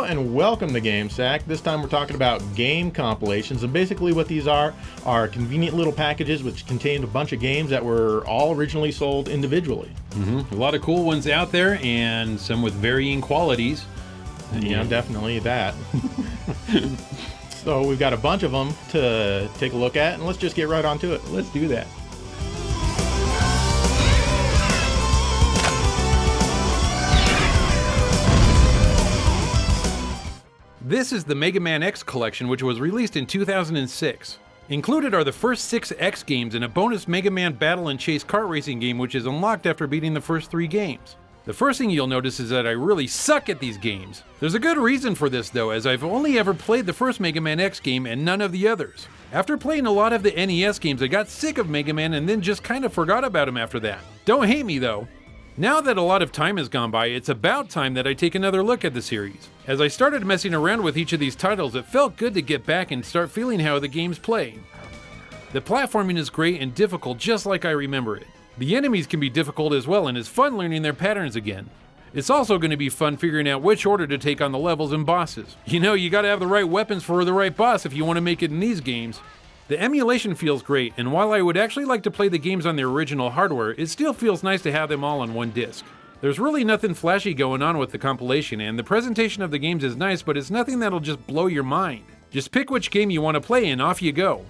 and welcome to GameSack. This time we're talking about game compilations, and basically what these are convenient little packages which contain a bunch of games that were all originally sold individually. A lot of cool ones out there, and some with varying qualities. Yeah, definitely that. So we've got a bunch of them to take a look at, and let's just get right on to it. Let's do that. This is the Mega Man X collection, which was released in 2006. Included are the first 6 X games and a bonus Mega Man Battle and Chase kart racing game, which is unlocked after beating the first 3 games. The first thing you'll notice is that I really suck at these games. There's a good reason for this though, as I've only ever played the first Mega Man X game and none of the others. After playing a lot of the NES games, I got sick of Mega Man and then just kind of forgot about him after that. Don't hate me though. Now that a lot of time has gone by, it's about time that I take another look at the series. As I started messing around with each of these titles, it felt good to get back and start feeling how the games play. The platforming is great and difficult just like I remember it. The enemies can be difficult as well, and it's fun learning their patterns again. It's also going to be fun figuring out which order to take on the levels and bosses. You know, you gotta have the right weapons for the right boss if you want to make it in these games. The emulation feels great, and while I would actually like to play the games on their original hardware, it still feels nice to have them all on one disc. There's really nothing flashy going on with the compilation, and the presentation of the games is nice, but it's nothing that'll just blow your mind. Just pick which game you want to play and off you go.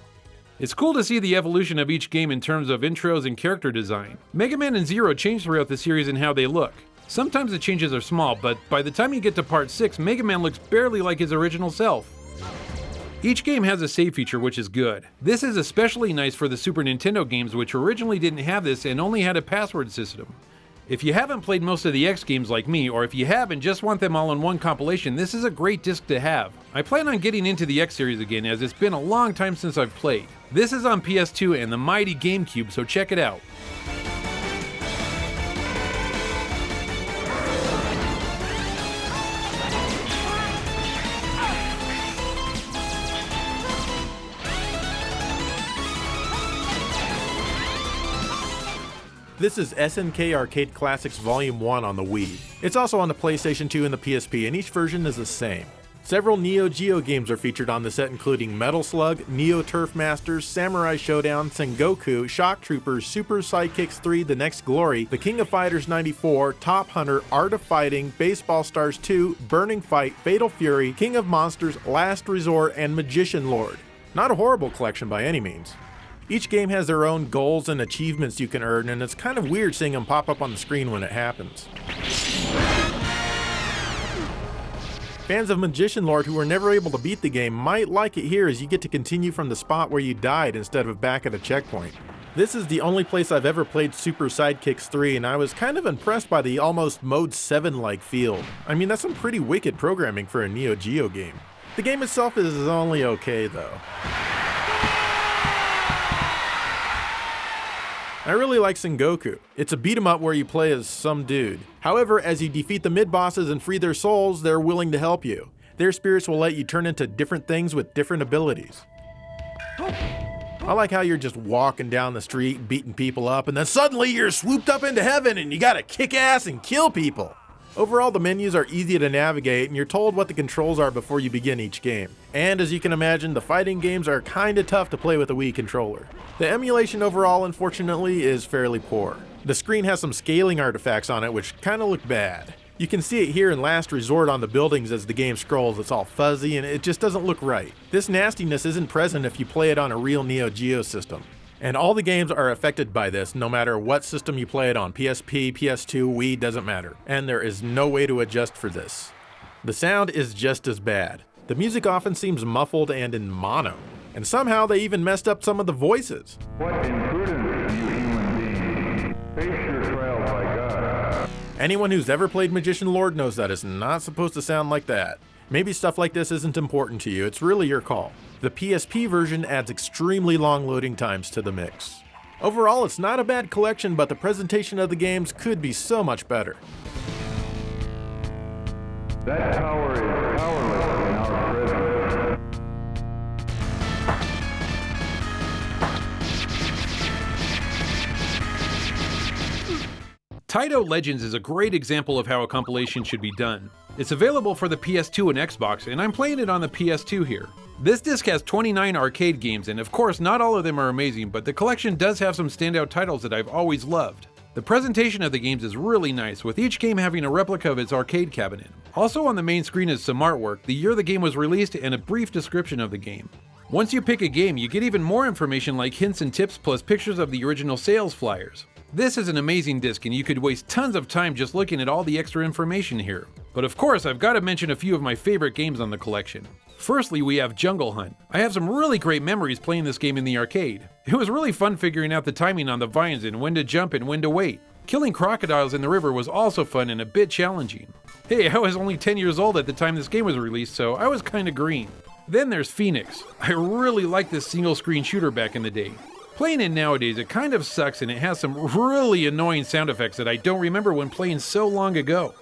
It's cool to see the evolution of each game in terms of intros and character design. Mega Man and Zero change throughout the series in how they look. Sometimes the changes are small, but by the time you get to part 6, Mega Man looks barely like his original self. Each game has a save feature, which is good. This is especially nice for the Super Nintendo games, which originally didn't have this and only had a password system. If you haven't played most of the X games like me, or if you have and just want them all in one compilation, this is a great disc to have. I plan on getting into the X series again, as it's been a long time since I've played. This is on PS2 and the mighty GameCube, so check it out. This is SNK Arcade Classics Volume 1 on the Wii. It's also on the PlayStation 2 and the PSP, and each version is the same. Several Neo Geo games are featured on the set, including Metal Slug, Neo Turf Masters, Samurai Showdown, Sengoku, Shock Troopers, Super Sidekicks 3, The Next Glory, The King of Fighters 94, Top Hunter, Art of Fighting, Baseball Stars 2, Burning Fight, Fatal Fury, King of Monsters, Last Resort, and Magician Lord. Not a horrible collection by any means. Each game has their own goals and achievements you can earn, and it's kind of weird seeing them pop up on the screen when it happens. Fans of Magician Lord who were never able to beat the game might like it here, as you get to continue from the spot where you died instead of back at a checkpoint. This is the only place I've ever played Super Sidekicks 3, and I was kind of impressed by the almost Mode 7-like feel. I mean, that's some pretty wicked programming for a Neo Geo game. The game itself is only okay though. I really like Sengoku. It's a beat 'em up where you play as some dude. However, as you defeat the mid-bosses and free their souls, they're willing to help you. Their spirits will let you turn into different things with different abilities. I like how you're just walking down the street, beating people up, and then suddenly you're swooped up into heaven and you gotta kick ass and kill people. Overall, the menus are easy to navigate, and you're told what the controls are before you begin each game. And as you can imagine, the fighting games are kinda tough to play with a Wii controller. The emulation overall, unfortunately, is fairly poor. The screen has some scaling artifacts on it which kinda look bad. You can see it here in Last Resort on the buildings as the game scrolls. It's all fuzzy and it just doesn't look right. This nastiness isn't present if you play it on a real Neo Geo system. And all the games are affected by this, no matter what system you play it on. PSP, PS2, Wii, doesn't matter. And there is no way to adjust for this. The sound is just as bad. The music often seems muffled and in mono. And somehow they even messed up some of the voices. What imprudence, you human beings! Face your trial by God. Anyone who's ever played Magician Lord knows that it's not supposed to sound like that. Maybe stuff like this isn't important to you, it's really your call. The PSP version adds extremely long loading times to the mix. Overall, it's not a bad collection, but the presentation of the games could be so much better. That tower is powerless in our presence. Taito Legends is a great example of how a compilation should be done. It's available for the PS2 and Xbox, and I'm playing it on the PS2 here. This disc has 29 arcade games, and of course not all of them are amazing, but the collection does have some standout titles that I've always loved. The presentation of the games is really nice, with each game having a replica of its arcade cabinet. Also on the main screen is some artwork, the year the game was released, and a brief description of the game. Once you pick a game, you get even more information like hints and tips plus pictures of the original sales flyers. This is an amazing disc, and you could waste tons of time just looking at all the extra information here. But of course, I've got to mention a few of my favorite games on the collection. Firstly, we have Jungle Hunt. I have some really great memories playing this game in the arcade. It was really fun figuring out the timing on the vines and when to jump and when to wait. Killing crocodiles in the river was also fun and a bit challenging. Hey, I was only 10 years old at the time this game was released, so I was kinda green. Then there's Phoenix. I really liked this single screen shooter back in the day. Playing it nowadays, it kind of sucks and it has some really annoying sound effects that I don't remember when playing so long ago.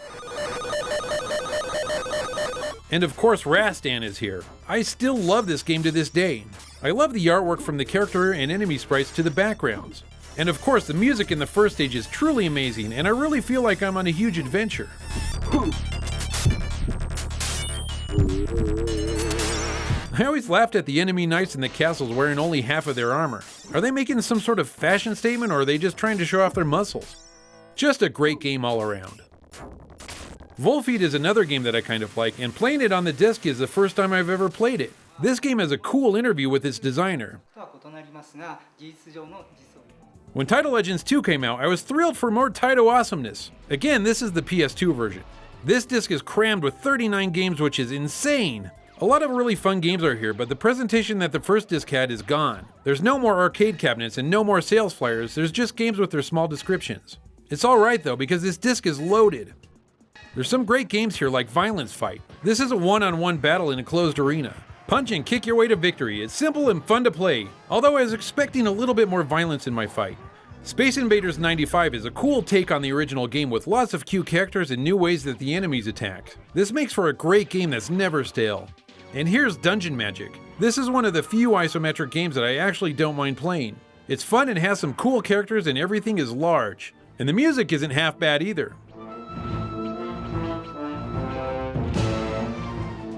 And of course Rastan is here. I still love this game to this day. I love the artwork from the character and enemy sprites to the backgrounds. And of course the music in the first stage is truly amazing, and I really feel like I'm on a huge adventure. I always laughed at the enemy knights in the castles wearing only half of their armor. Are they making some sort of fashion statement, or are they just trying to show off their muscles? Just a great game all around. Volfeed is another game that I kind of like, and playing it on the disc is the first time I've ever played it. This game has a cool interview with its designer. When Taito Legends 2 came out, I was thrilled for more Taito awesomeness. Again, this is the PS2 version. This disc is crammed with 39 games, which is insane. A lot of really fun games are here, but the presentation that the first disc had is gone. There's no more arcade cabinets and no more sales flyers, there's just games with their small descriptions. It's alright though, because this disc is loaded. There's some great games here like Violence Fight. This is a one-on-one battle in a closed arena. Punch and kick your way to victory. It's simple and fun to play, although I was expecting a little bit more violence in my fight. Space Invaders 95 is a cool take on the original game with lots of cute characters and new ways that the enemies attack. This makes for a great game that's never stale. And here's Dungeon Magic. This is one of the few isometric games that I actually don't mind playing. It's fun and has some cool characters and everything is large. And the music isn't half bad either.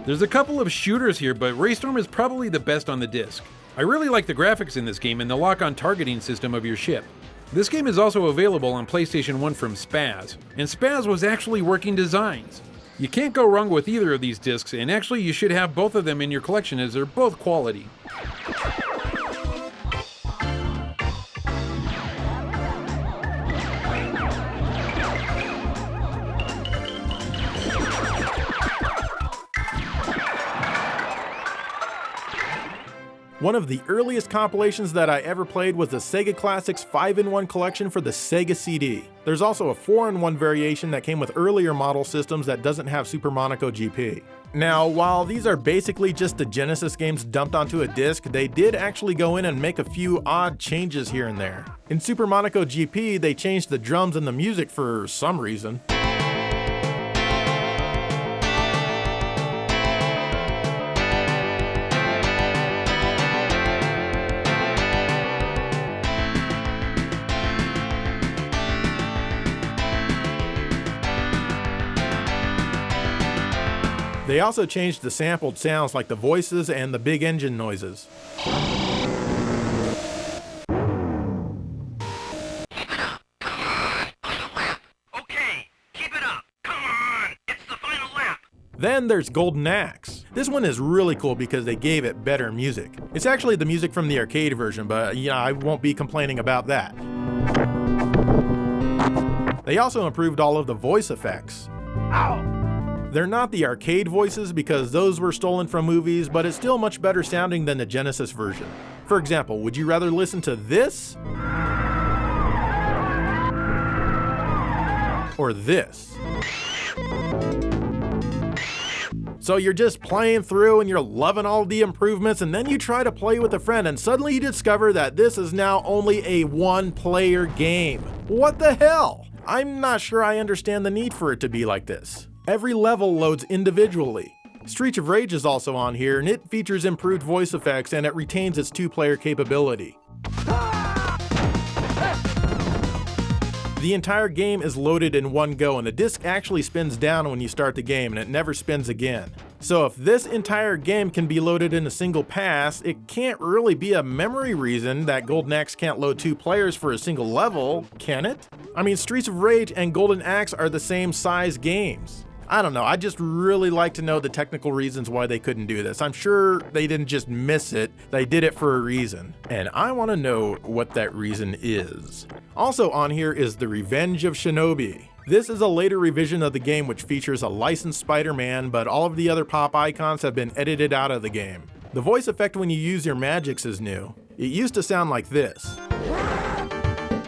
There's a couple of shooters here, but Raystorm is probably the best on the disc. I really like the graphics in this game and the lock-on targeting system of your ship. This game is also available on PlayStation 1 from Spaz, and Spaz was actually working designs. You can't go wrong with either of these discs, and actually you should have both of them in your collection as they're both quality. One of the earliest compilations that I ever played was the Sega Classics 5-in-1 collection for the Sega CD. There's also a 4-in-1 variation that came with earlier model systems that doesn't have Super Monaco GP. Now, while these are basically just the Genesis games dumped onto a disc, they did actually go in and make a few odd changes here and there. In Super Monaco GP, they changed the drums and the music for some reason. They also changed the sampled sounds like the voices and the big engine noises. Okay, keep it up. Come on, it's the final lap. Then there's Golden Axe. This one is really cool because they gave it better music. It's actually the music from the arcade version, but yeah, I won't be complaining about that. They also improved all of the voice effects. Ow! They're not the arcade voices because those were stolen from movies, but it's still much better sounding than the Genesis version. For example, would you rather listen to this? Or this? So you're just playing through and you're loving all the improvements, and then you try to play with a friend and suddenly you discover that this is now only a one-player game. What the hell? I'm not sure I understand the need for it to be like this. Every level loads individually. Streets of Rage is also on here, and it features improved voice effects and it retains its two-player capability. The entire game is loaded in one go, and the disc actually spins down when you start the game, and it never spins again. So if this entire game can be loaded in a single pass, it can't really be a memory reason that Golden Axe can't load 2 players for a single level, can it? I mean, Streets of Rage and Golden Axe are the same size games. I don't know, I just really like to know the technical reasons why they couldn't do this. I'm sure they didn't just miss it, they did it for a reason. And I want to know what that reason is. Also on here is The Revenge of Shinobi. This is a later revision of the game which features a licensed Spider-Man, but all of the other pop icons have been edited out of the game. The voice effect when you use your magics is new. It used to sound like this,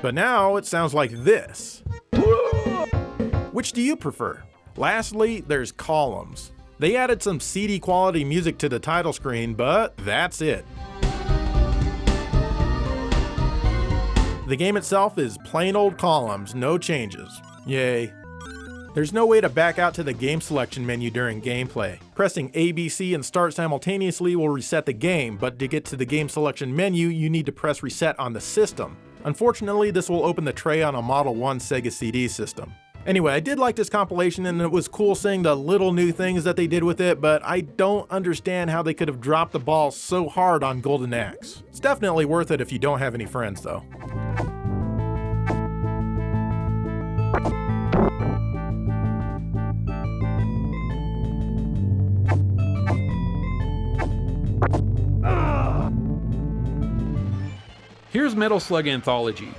but now it sounds like this. Which do you prefer? Lastly, there's columns. They added some CD quality music to the title screen, but that's it. The game itself is plain old columns, no changes. Yay. There's no way to back out to the game selection menu during gameplay. Pressing A, B, C, and start simultaneously will reset the game, but to get to the game selection menu, you need to press reset on the system. Unfortunately, this will open the tray on a Model 1 Sega CD system. Anyway, I did like this compilation, and it was cool seeing the little new things that they did with it, but I don't understand how they could have dropped the ball so hard on Golden Axe. It's definitely worth it if you don't have any friends, though. Here's Metal Slug Anthology.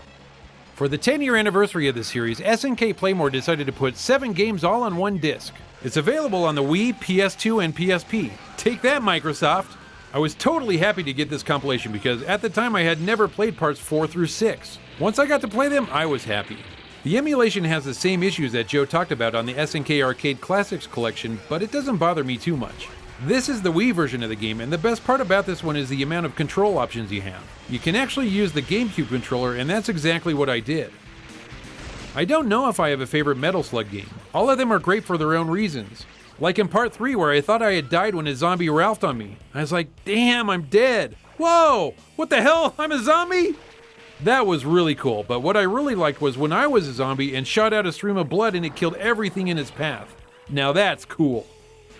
For the 10-year anniversary of the series, SNK Playmore decided to put 7 games all on one disc. It's available on the Wii, PS2, and PSP. Take that, Microsoft! I was totally happy to get this compilation because at the time I had never played parts 4 through 6. Once I got to play them, I was happy. The emulation has the same issues that Joe talked about on the SNK Arcade Classics collection, but it doesn't bother me too much. This is the Wii version of the game, and the best part about this one is the amount of control options you have. You can actually use the GameCube controller, and that's exactly what I did. I don't know if I have a favorite Metal Slug game. All of them are great for their own reasons. Like in part 3 where I thought I had died when a zombie ralphed on me. I was like, damn, I'm dead. Whoa, what the hell, I'm a zombie? That was really cool, but what I really liked was when I was a zombie and shot out a stream of blood and it killed everything in its path. Now that's cool.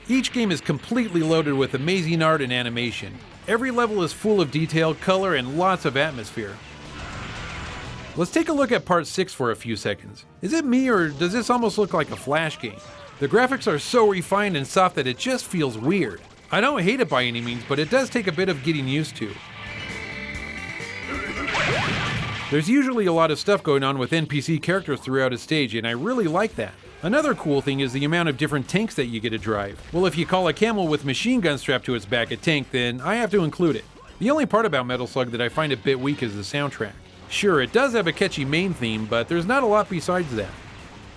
Each game is completely loaded with amazing art and animation. Every level is full of detail, color, and lots of atmosphere. Let's take a look at part 6 for a few seconds. Is it me, or does this almost look like a Flash game? The graphics are so refined and soft that it just feels weird. I don't hate it by any means, but it does take a bit of getting used to. There's usually a lot of stuff going on with NPC characters throughout a stage, and I really like that. Another cool thing is the amount of different tanks that you get to drive. Well, if you call a camel with machine gun strapped to its back a tank, then I have to include it. The only part about Metal Slug that I find a bit weak is the soundtrack. Sure, it does have a catchy main theme, but there's not a lot besides that.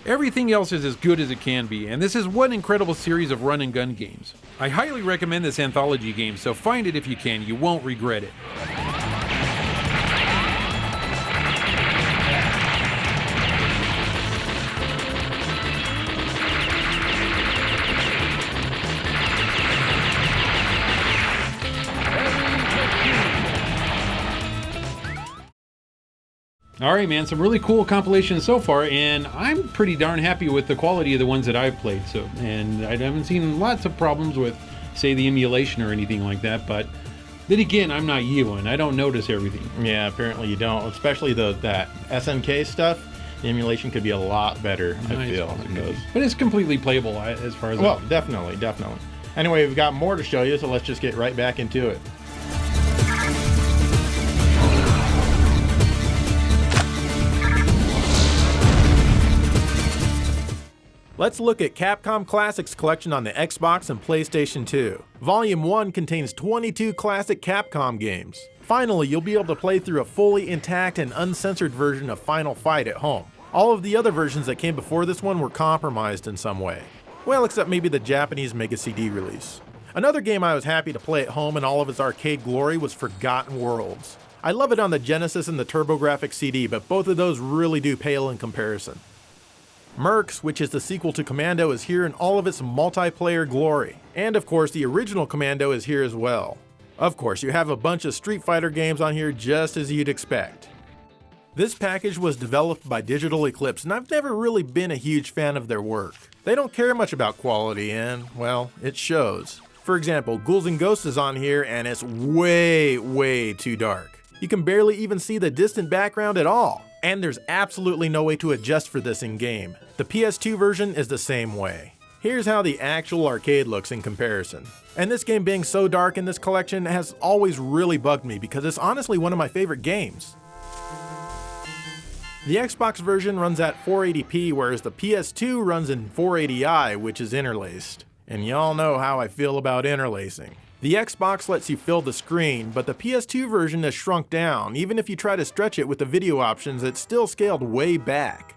Everything else is as good as it can be, and this is one incredible series of run and gun games. I highly recommend this anthology game, so find it if you can, you won't regret it. Alright man, some really cool compilations so far, and I'm pretty darn happy with the quality of the ones that I've played, and I haven't seen lots of problems with, say, the emulation or anything like that, but then again, I'm not you, and I don't notice everything. Yeah, apparently you don't, especially that SNK stuff. The emulation could be a lot better, I feel. But it's completely playable as far as well, definitely. Anyway, we've got more to show you, so let's just get right back into it. Let's look at Capcom Classics collection on the Xbox and PlayStation 2. Volume 1 contains 22 classic Capcom games. Finally, you'll be able to play through a fully intact and uncensored version of Final Fight at home. All of the other versions that came before this one were compromised in some way. Well, except maybe the Japanese Mega CD release. Another game I was happy to play at home in all of its arcade glory was Forgotten Worlds. I love it on the Genesis and the TurboGrafx CD, but both of those really do pale in comparison. Mercs, which is the sequel to Commando, is here in all of its multiplayer glory. And of course, the original Commando is here as well. Of course, you have a bunch of Street Fighter games on here just as you'd expect. This package was developed by Digital Eclipse, and I've never really been a huge fan of their work. They don't care much about quality, and, well, it shows. For example, Ghouls and Ghosts is on here, and it's way too dark. You can barely even see the distant background at all. And there's absolutely no way to adjust for this in-game. The PS2 version is the same way. Here's how the actual arcade looks in comparison. And this game being so dark in this collection has always really bugged me because it's honestly one of my favorite games. The Xbox version runs at 480p, whereas the PS2 runs in 480i, which is interlaced. And y'all know how I feel about interlacing. The Xbox lets you fill the screen, but the PS2 version is shrunk down. Even if you try to stretch it with the video options, it's still scaled way back.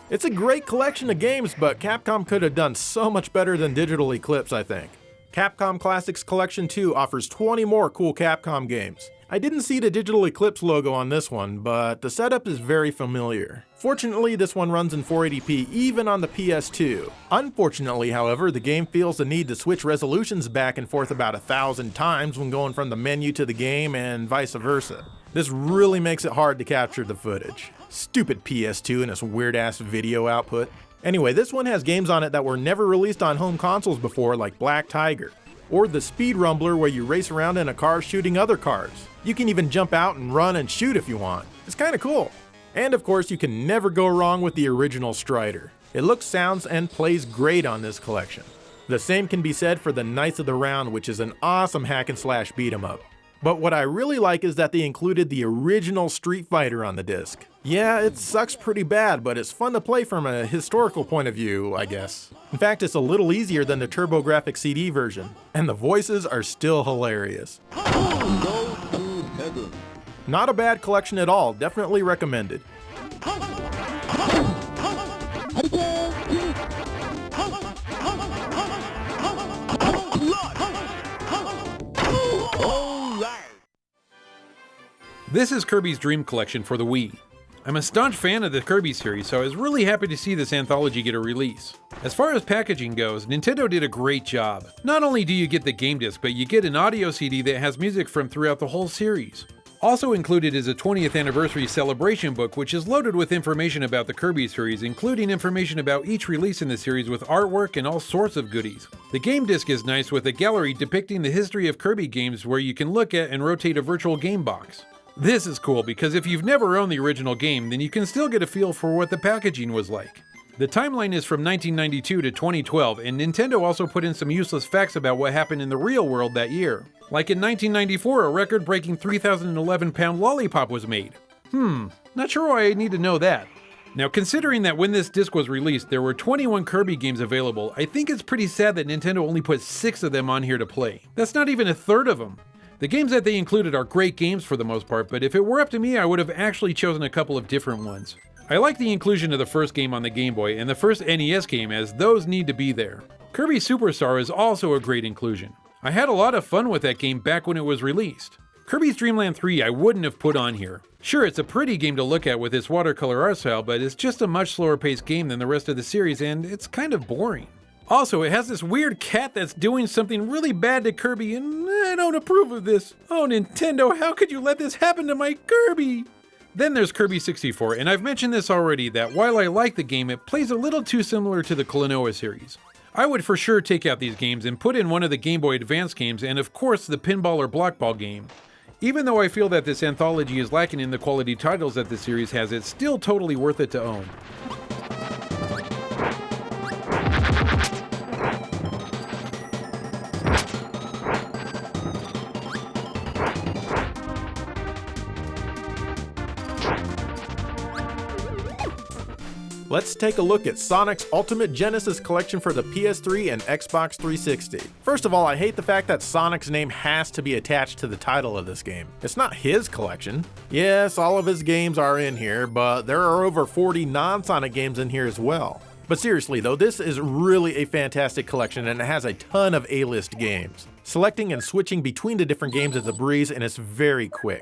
It's a great collection of games, but Capcom could have done so much better than Digital Eclipse, I think. Capcom Classics Collection 2 offers 20 more cool Capcom games. I didn't see the Digital Eclipse logo on this one, but the setup is very familiar. Fortunately, this one runs in 480p even on the PS2. Unfortunately, however, the game feels the need to switch resolutions back and forth about 1,000 times when going from the menu to the game and vice versa. This really makes it hard to capture the footage. Stupid PS2 and its weird-ass video output. Anyway, this one has games on it that were never released on home consoles before, like Black Tiger. Or the Speed Rumbler, where you race around in a car shooting other cars. You can even jump out and run and shoot if you want. It's kinda cool. And of course, you can never go wrong with the original Strider. It looks, sounds, and plays great on this collection. The same can be said for the Knights of the Round, which is an awesome hack and slash beat 'em up. But what I really like is that they included the original Street Fighter on the disc. Yeah, it sucks pretty bad, but it's fun to play from a historical point of view, I guess. In fact, it's a little easier than the TurboGrafx CD version, and the voices are still hilarious. Not a bad collection at all, definitely recommended. This is Kirby's Dream Collection for the Wii. I'm a staunch fan of the Kirby series, so I was really happy to see this anthology get a release. As far as packaging goes, Nintendo did a great job. Not only do you get the game disc, but you get an audio CD that has music from throughout the whole series. Also included is a 20th anniversary celebration book, which is loaded with information about the Kirby series, including information about each release in the series with artwork and all sorts of goodies. The game disc is nice with a gallery depicting the history of Kirby games where you can look at and rotate a virtual game box. This is cool because if you've never owned the original game, then you can still get a feel for what the packaging was like. The timeline is from 1992 to 2012, and Nintendo also put in some useless facts about what happened in the real world that year. Like in 1994, a record-breaking 3,011-pound lollipop was made. Not sure why I need to know that. Now, considering that when this disc was released, there were 21 Kirby games available, I think it's pretty sad that Nintendo only put 6 of them on here to play. That's not even a third of them. The games that they included are great games for the most part, but if it were up to me, I would have actually chosen a couple of different ones. I like the inclusion of the first game on the Game Boy and the first NES game, as those need to be there. Kirby Superstar is also a great inclusion. I had a lot of fun with that game back when it was released. Kirby's Dream Land 3 I wouldn't have put on here. Sure, it's a pretty game to look at with its watercolor art style, but it's just a much slower paced game than the rest of the series, and it's kind of boring. Also, it has this weird cat that's doing something really bad to Kirby, and I don't approve of this. Oh, Nintendo, how could you let this happen to my Kirby? Then there's Kirby 64, and I've mentioned this already, that while I like the game, it plays a little too similar to the Klonoa series. I would for sure take out these games and put in one of the Game Boy Advance games, and of course the pinball or blockball game. Even though I feel that this anthology is lacking in the quality titles that the series has, it's still totally worth it to own. Let's take a look at Sonic's Ultimate Genesis collection for the PS3 and Xbox 360. First of all, I hate the fact that Sonic's name has to be attached to the title of this game. It's not his collection. Yes, all of his games are in here, but there are over 40 non-Sonic games in here as well. But seriously though, this is really a fantastic collection and it has a ton of A-list games. Selecting and switching between the different games is a breeze and it's very quick.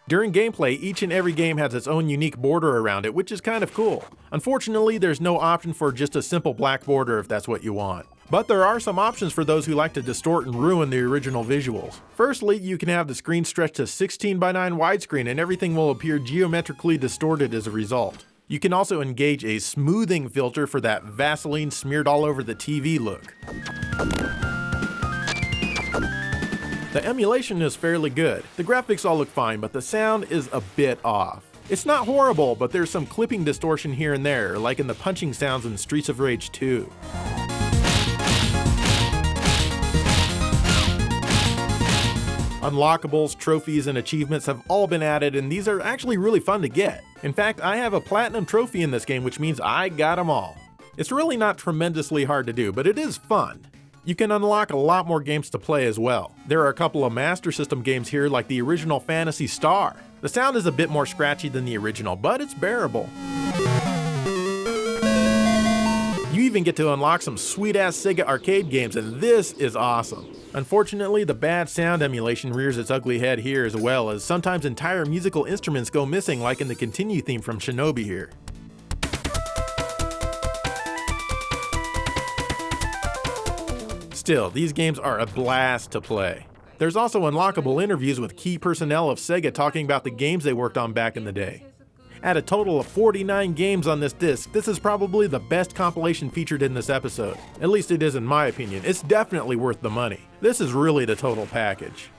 During gameplay, each and every game has its own unique border around it, which is kind of cool. Unfortunately, there's no option for just a simple black border if that's what you want. But there are some options for those who like to distort and ruin the original visuals. Firstly, you can have the screen stretched to 16:9 widescreen and everything will appear geometrically distorted as a result. You can also engage a smoothing filter for that Vaseline smeared all over the TV look. The emulation is fairly good. The graphics all look fine, but the sound is a bit off. It's not horrible, but there's some clipping distortion here and there, like in the punching sounds in Streets of Rage 2. Unlockables, trophies, and achievements have all been added, and these are actually really fun to get. In fact, I have a platinum trophy in this game, which means I got them all. It's really not tremendously hard to do, but it is fun. You can unlock a lot more games to play as well. There are a couple of Master System games here like the original Phantasy Star. The sound is a bit more scratchy than the original, but it's bearable. You even get to unlock some sweet-ass Sega Arcade games, and this is awesome. Unfortunately, the bad sound emulation rears its ugly head here, as well as sometimes entire musical instruments go missing, like in the Continue theme from Shinobi here. Still, these games are a blast to play. There's also unlockable interviews with key personnel of Sega talking about the games they worked on back in the day. At a total of 49 games on this disc, this is probably the best compilation featured in this episode. At least it is in my opinion. It's definitely worth the money. This is really the total package.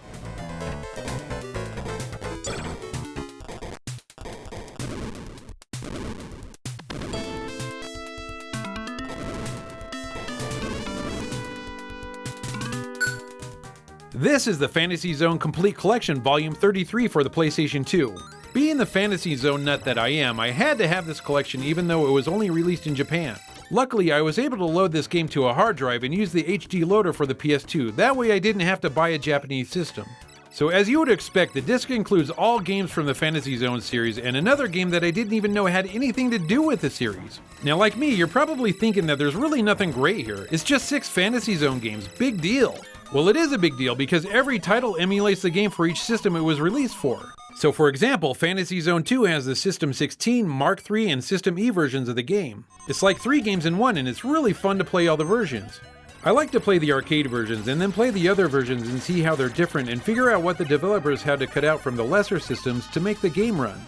This is the Fantasy Zone Complete Collection Volume 33 for the PlayStation 2. Being the Fantasy Zone nut that I am, I had to have this collection even though it was only released in Japan. Luckily, I was able to load this game to a hard drive and use the HD loader for the PS2, that way I didn't have to buy a Japanese system. So as you would expect, the disc includes all games from the Fantasy Zone series and another game that I didn't even know had anything to do with the series. Now like me, you're probably thinking that there's really nothing great here. It's just 6 Fantasy Zone games, big deal. Well, it is a big deal because every title emulates the game for each system it was released for. So for example, Fantasy Zone 2 has the System 16, Mark III, and System E versions of the game. It's like 3 games in one and it's really fun to play all the versions. I like to play the arcade versions and then play the other versions and see how they're different and figure out what the developers had to cut out from the lesser systems to make the game run.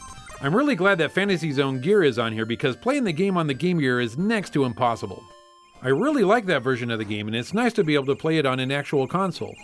I'm really glad that Fantasy Zone Gear is on here because playing the game on the Game Gear is next to impossible. I really like that version of the game and it's nice to be able to play it on an actual console.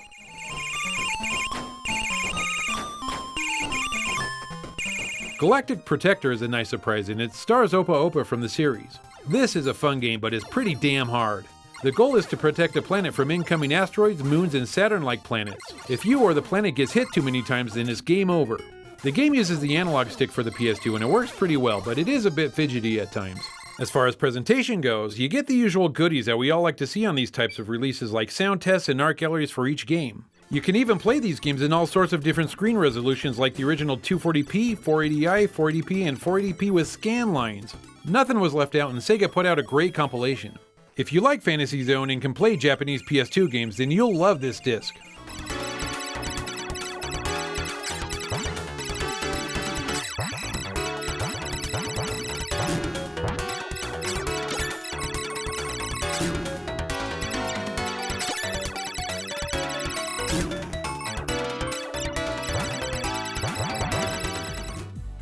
Galactic Protector is a nice surprise and it stars Opa Opa from the series. This is a fun game but is pretty damn hard. The goal is to protect a planet from incoming asteroids, moons, and Saturn-like planets. If you or the planet gets hit too many times, then it's game over. The game uses the analog stick for the PS2 and it works pretty well, but it is a bit fidgety at times. As far as presentation goes, you get the usual goodies that we all like to see on these types of releases like sound tests and art galleries for each game. You can even play these games in all sorts of different screen resolutions like the original 240p, 480i, 480p, and 480p with scan lines. Nothing was left out and Sega put out a great compilation. If you like Fantasy Zone and can play Japanese PS2 games, then you'll love this disc.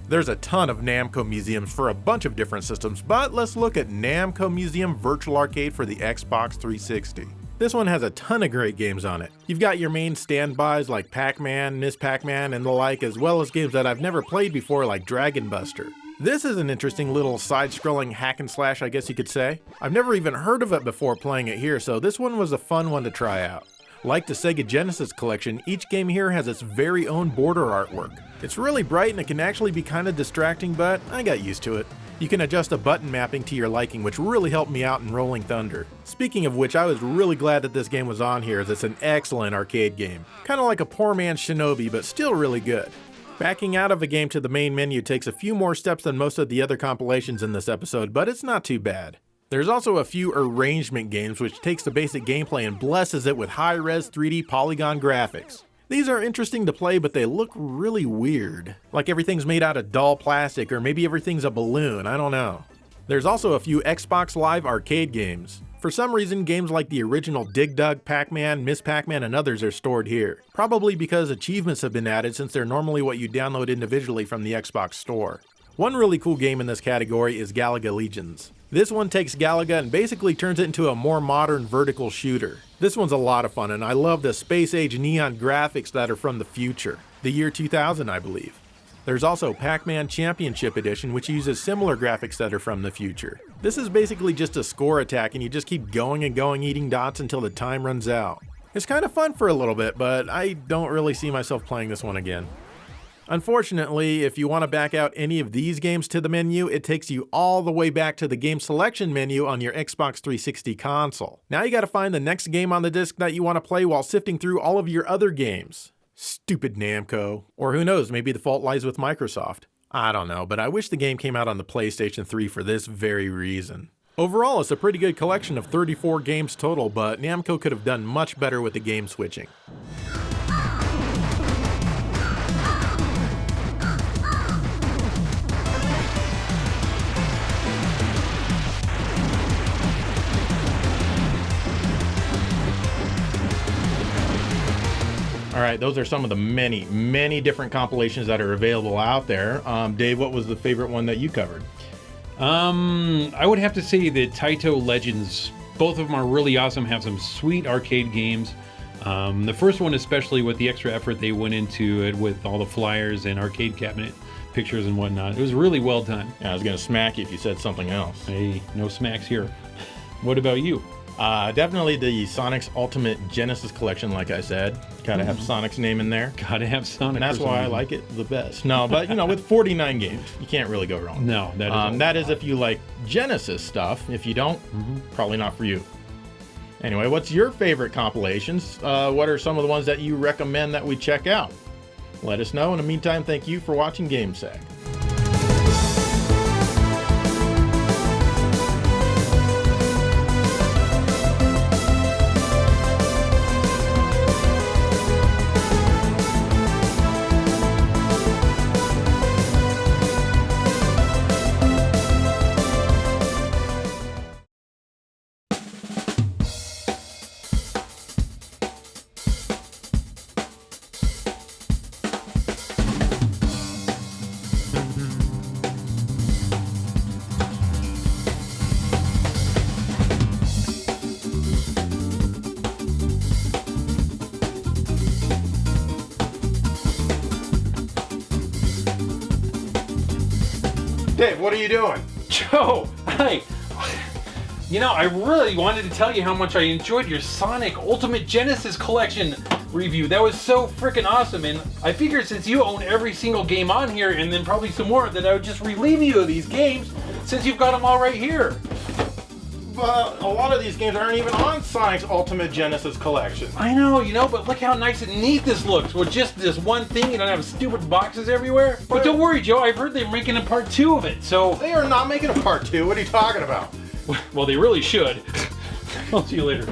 There's a ton of Namco museums for a bunch of different systems, but let's look at Namco Museum Virtual Arcade for the Xbox 360. This one has a ton of great games on it. You've got your main standbys like Pac-Man, Miss Pac-Man, and the like, as well as games that I've never played before like Dragon Buster. This is an interesting little side-scrolling hack and slash, I guess you could say. I've never even heard of it before playing it here, so this one was a fun one to try out. Like the Sega Genesis collection, each game here has its very own border artwork. It's really bright and it can actually be kind of distracting, but I got used to it. You can adjust a button mapping to your liking, which really helped me out in Rolling Thunder. Speaking of which, I was really glad that this game was on here, as it's an excellent arcade game. Kinda like a poor man's Shinobi, but still really good. Backing out of a game to the main menu takes a few more steps than most of the other compilations in this episode, but it's not too bad. There's also a few arrangement games which takes the basic gameplay and blesses it with high-res 3D polygon graphics. These are interesting to play, but they look really weird. Like everything's made out of dull plastic, or maybe everything's a balloon, I don't know. There's also a few Xbox Live Arcade games. For some reason, games like the original Dig Dug, Pac-Man, Miss Pac-Man, and others are stored here. Probably because achievements have been added since they're normally what you download individually from the Xbox store. One really cool game in this category is Galaga Legends. This one takes Galaga and basically turns it into a more modern vertical shooter. This one's a lot of fun, and I love the space-age neon graphics that are from the future. The year 2000, I believe. There's also Pac-Man Championship Edition, which uses similar graphics that are from the future. This is basically just a score attack, and you just keep going and going eating dots until the time runs out. It's kind of fun for a little bit, but I don't really see myself playing this one again. Unfortunately, if you want to back out any of these games to the menu, it takes you all the way back to the game selection menu on your Xbox 360 console. Now you gotta find the next game on the disc that you want to play while sifting through all of your other games. Stupid Namco. Or who knows, maybe the fault lies with Microsoft. I don't know, but I wish the game came out on the PlayStation 3 for this very reason. Overall, it's a pretty good collection of 34 games total, but Namco could have done much better with the game switching. All right, those are some of the many different compilations that are available out there. Dave, what was the favorite one that you covered? I would have to say the Taito Legends. Both of them are really awesome, have some sweet arcade games. The first one especially, with the extra effort they went into it with all the flyers and arcade cabinet pictures and whatnot. It was really well done. Yeah, I was gonna smack you if you said something else. Hey, no smacks here. What about you? Definitely the Sonic's Ultimate Genesis Collection, like I said. Gotta have Sonic's name in there. Gotta have Sonic. And that's why I like it the best. No, but you know, with 49 games, you can't really go wrong. No, that is if you like Genesis stuff. If you don't, probably not for you. Anyway, what's your favorite compilations? What are some of the ones that you recommend that we check out? Let us know. In the meantime, thank you for watching GameSeg. Dave, what are you doing? Joe, hi. You know, I really wanted to tell you how much I enjoyed your Sonic Ultimate Genesis Collection review. That was so freaking awesome, and I figured since you own every single game on here, and then probably some more, that I would just relieve you of these games since you've got them all right here. But a lot of these games aren't even on Sonic's Ultimate Genesis Collection. I know, you know, but look how nice and neat this looks with just this one thing. You don't have stupid boxes everywhere. But don't worry, Joe, I've heard they're making a part 2 of it, so... They are not making a part 2. What are you talking about? Well, they really should. I'll see you later.